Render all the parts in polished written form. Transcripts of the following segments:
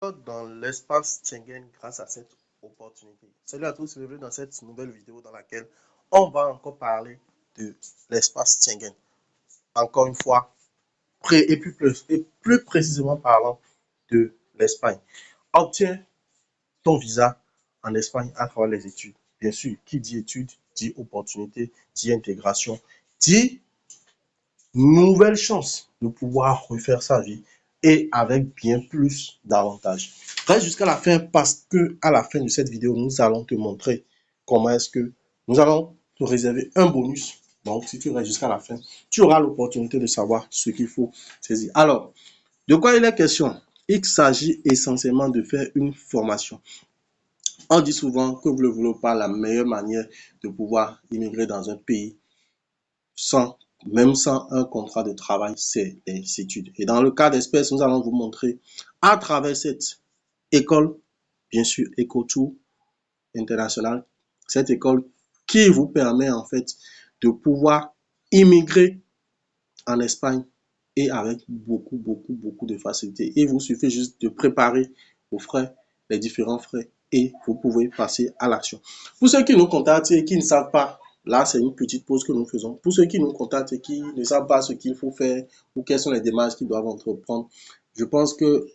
dans l'espace Schengen grâce à cette opportunité. Salut à tous, bienvenue dans cette nouvelle vidéo dans laquelle on va encore parler de l'espace Schengen. Encore une fois, plus précisément parlant de l'Espagne. Obtiens ton visa en Espagne à travers les études. Bien sûr, qui dit études, dit opportunité, dit intégration, dit nouvelle chance de pouvoir refaire sa vie et avec bien plus d'avantages. Reste jusqu'à la fin parce que à la fin de cette vidéo, nous allons te montrer comment est-ce que nous allons te réserver un bonus. Donc, si tu restes jusqu'à la fin, tu auras l'opportunité de savoir ce qu'il faut saisir. Alors, de quoi il est question? Il s'agit essentiellement de faire une formation. On dit souvent que vous ne le voulez pas, la meilleure manière de pouvoir immigrer dans un pays même sans un contrat de travail, c'est les études. Et dans le cas d'espèce, nous allons vous montrer à travers cette école, bien sûr, EcoTour International, cette école qui vous permet en fait de pouvoir immigrer en Espagne et avec beaucoup de facilité. Il vous suffit juste de préparer vos frais, les différents frais et vous pouvez passer à l'action. Pour ceux qui nous contactent et qui ne savent pas, là c'est une petite pause que nous faisons. Pour ceux qui nous contactent et qui ne savent pas ce qu'il faut faire ou quelles sont les démarches qu'ils doivent entreprendre, je pense que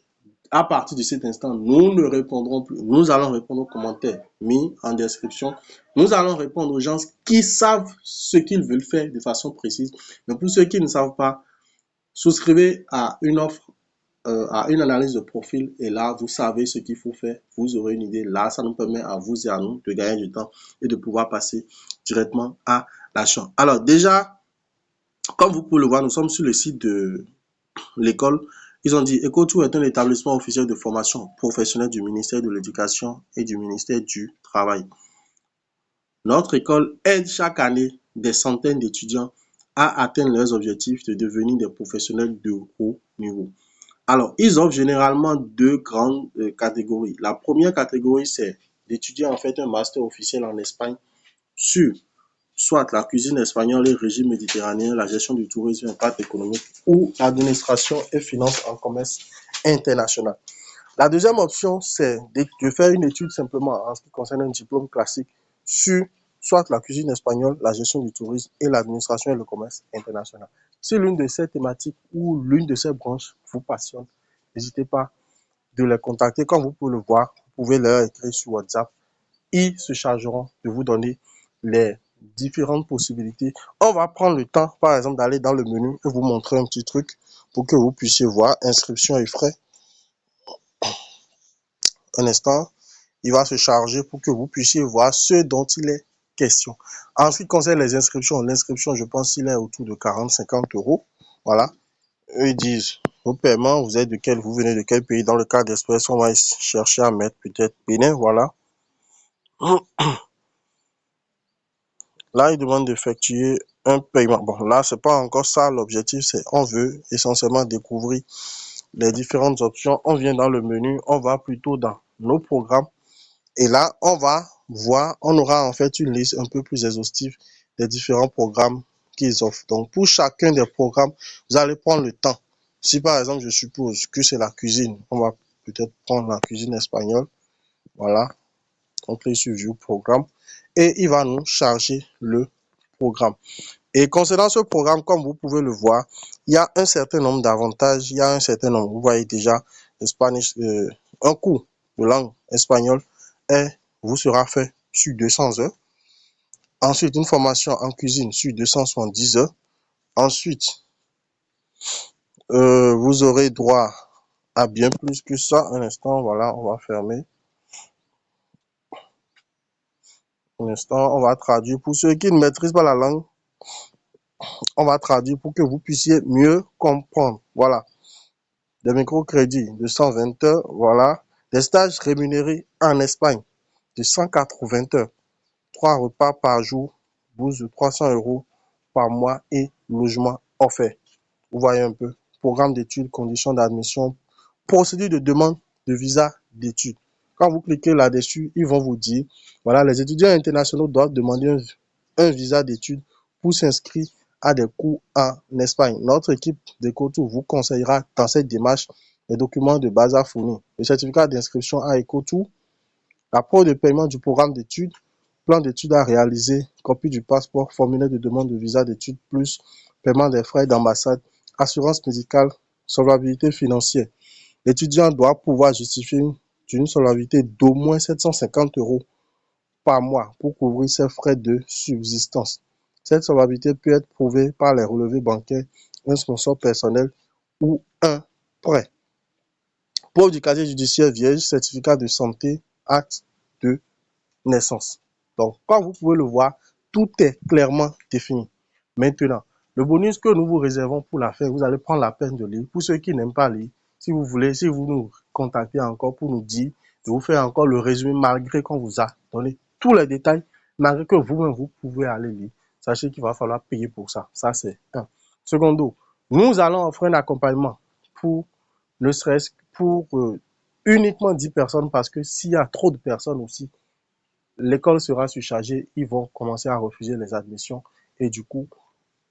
à partir de cet instant, nous ne répondrons plus. Nous allons répondre aux commentaires mis en description. Nous allons répondre aux gens qui savent ce qu'ils veulent faire de façon précise. Mais pour ceux qui ne savent pas, souscrivez à une offre, à une analyse de profil. Et là, vous savez ce qu'il faut faire. Vous aurez une idée. Là, ça nous permet à vous et à nous de gagner du temps et de pouvoir passer directement à l'achat. Alors déjà, comme vous pouvez le voir, nous sommes sur le site de l'école. Ils ont dit EcoTour est un établissement officiel de formation professionnelle du ministère de l'Éducation et du ministère du Travail. Notre école aide chaque année des centaines d'étudiants à atteindre leurs objectifs de devenir des professionnels de haut niveau. Alors, ils offrent généralement deux grandes catégories. La première catégorie, c'est d'étudier en fait un master officiel en Espagne sur soit la cuisine espagnole et régime méditerranéen, la gestion du tourisme, impact économique ou administration et finance en commerce international. La deuxième option, c'est de faire une étude simplement en ce qui concerne un diplôme classique sur soit la cuisine espagnole, la gestion du tourisme et l'administration et le commerce international. Si l'une de ces thématiques ou l'une de ces branches vous passionne, n'hésitez pas de les contacter. Comme vous pouvez le voir, vous pouvez leur écrire sur WhatsApp. Ils se chargeront de vous donner les différentes possibilités. On va prendre le temps, par exemple, d'aller dans le menu et vous montrer un petit truc pour que vous puissiez voir inscription et frais. Un instant, il va se charger pour que vous puissiez voir ce dont il est question. En ce qui concerne les inscriptions, l'inscription, je pense qu'il est autour de 40-50 euros. Voilà. Eux, ils disent, vos paiements, vous venez de quel pays? Dans le cas d'Express, on va chercher à mettre peut-être Bénin, voilà. Là, il demande d'effectuer un paiement. Bon, là, c'est pas encore ça l'objectif, c'est on veut essentiellement découvrir les différentes options. On vient dans le menu, on va plutôt dans nos programmes. Et là, on va voir, on aura en fait une liste un peu plus exhaustive des différents programmes qu'ils offrent. Donc, pour chacun des programmes, vous allez prendre le temps. Si par exemple, je suppose que c'est la cuisine, on va peut-être prendre la cuisine espagnole. Voilà. On clique sur View Programme et il va nous charger le programme. Et concernant ce programme, comme vous pouvez le voir, il y a un certain nombre d'avantages. Il y a un certain nombre, vous voyez déjà, un cours de langue espagnole vous sera fait sur 200 heures. Ensuite, une formation en cuisine sur 270 heures. Ensuite, vous aurez droit à bien plus que ça. Un instant, voilà, on va fermer. Un instant, on va traduire. Pour ceux qui ne maîtrisent pas la langue, on va traduire pour que vous puissiez mieux comprendre. Voilà. Des microcrédits de 120 heures. Voilà. Des stages rémunérés en Espagne de 180 heures. 3 repas par jour, bourse de 300 euros par mois et logement offert. Vous voyez un peu. Programme d'études, conditions d'admission, procédure de demande de visa d'études. Quand vous cliquez là-dessus, ils vont vous dire, voilà, les étudiants internationaux doivent demander un visa d'études pour s'inscrire à des cours en Espagne. Notre équipe d'EcoTour vous conseillera dans cette démarche les documents de base à fournir, le certificat d'inscription à EcoTour, la preuve de paiement du programme d'études, plan d'études à réaliser, copie du passeport, formulaire de demande de visa d'études plus paiement des frais d'ambassade, assurance médicale, solvabilité financière. L'étudiant doit pouvoir justifier d'une solvabilité d'au moins 750 € par mois pour couvrir ses frais de subsistance. Cette solvabilité peut être prouvée par les relevés bancaires, un sponsor personnel ou un prêt. Preuve du casier judiciaire vierge, certificat de santé, acte de naissance. Donc, comme vous pouvez le voir, tout est clairement défini. Maintenant, le bonus que nous vous réservons pour la fin, vous allez prendre la peine de lire. Pour ceux qui n'aiment pas lire, si vous voulez, si vous nous contactez encore pour nous dire, de vous faire encore le résumé malgré qu'on vous a donné tous les détails, malgré que vous-même, vous pouvez aller lire. Sachez qu'il va falloir payer pour ça. Ça, c'est un. Secondo, nous allons offrir un accompagnement pour ne serait-ce pour uniquement 10 personnes parce que s'il y a trop de personnes aussi, l'école sera surchargée, ils vont commencer à refuser les admissions. Et du coup,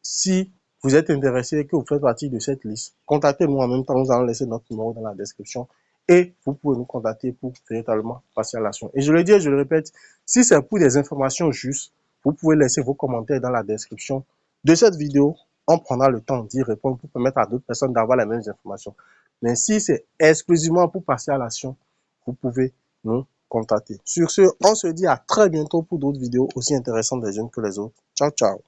si vous êtes intéressé et que vous faites partie de cette liste, contactez-nous en même temps. Nous allons laisser notre numéro dans la description et vous pouvez nous contacter pour véritablement passer à l'action. Et je le dis et je le répète, si c'est pour des informations justes, vous pouvez laisser vos commentaires dans la description de cette vidéo. On prendra le temps d'y répondre pour permettre à d'autres personnes d'avoir les mêmes informations. Mais si c'est exclusivement pour passer à l'action, vous pouvez nous contacter. Sur ce, on se dit à très bientôt pour d'autres vidéos aussi intéressantes les unes que les autres. Ciao, ciao.